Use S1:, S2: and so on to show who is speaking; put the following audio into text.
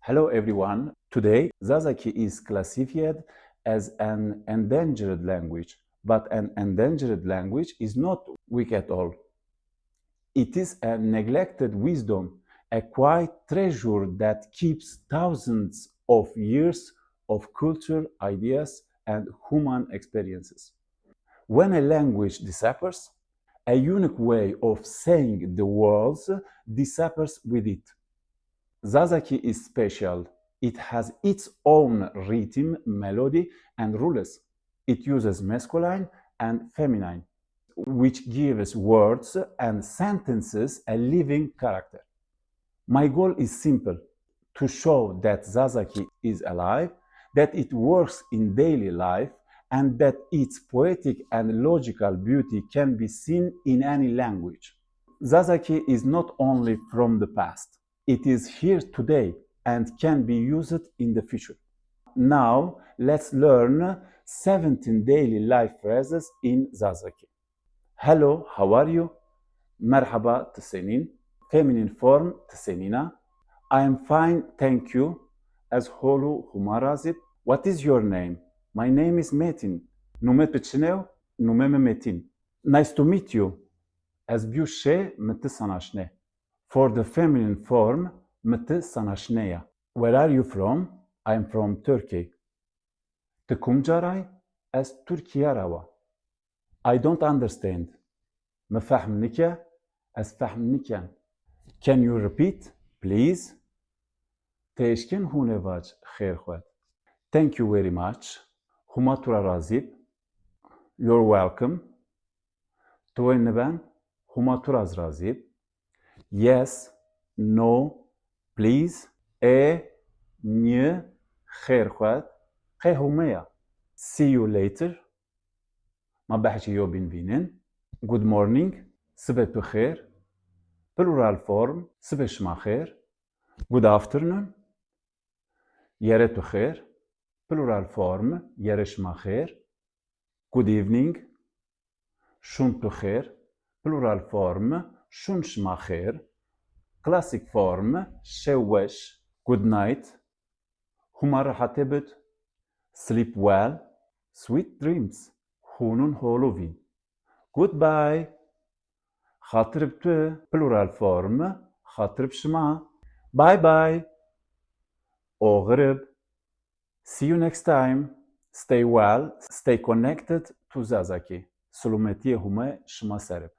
S1: Hello everyone. Today, Zazaki is classified as an endangered language, but an endangered language is not weak at all. It is a neglected wisdom, a quiet treasure that keeps thousands of years of culture, ideas, and human experiences. When a language disappears, a unique way of saying the words disappears with it. Zazaki is special. It has its own rhythm, melody, and rules. It uses masculine and feminine, which gives words and sentences a living character. My goal is simple: to show that Zazaki is alive, that it works in daily life, and that its poetic and logical beauty can be seen in any language. Zazaki is not only from the past, it is here today and can be used in the future. Now, let's learn 17 daily life phrases in Zazaki. Hello, how are you? مرحبا تسنين. Feminine form تسنينا. I am fine, thank you. As holu humarazib. What is your name? My name is Metin. Numet بتشنو? نومم Metin. Nice to meet you. As بيوشي مت سناشنه. For the feminine form مت سناشنيا. Where are you from? I am from Turkey. تكم جاراي? As Türkiye rava. I don't understand. مفهمنيكا? As فهمنيكا. Can you repeat, please? تيشكن هونواج خير خوات. Thank you very much. هما ترى رازيب. You're welcome. توين نبان. هما تراز رازيب. Yes, no, please, nye, خير خوات. خي هميا. See you later. ما بحكي يو بين بينين. Good morning. صبح بخير. Plural form. صبح شما خير. Good afternoon. يارت بخير. Plural form. يارش ما خير. Good evening. شون بخير. Plural form. شون شما خير. Classic form. شوش. Good night. هما راح تبت. Sleep well. Sweet dreams. هونون هولوفين. Goodbye. خاطر بتو. Plural form. خاطر بشما. Bye bye. أغرب. See you next time. Stay well. Stay connected to Zazaki. سلومتيه هما شما سرب.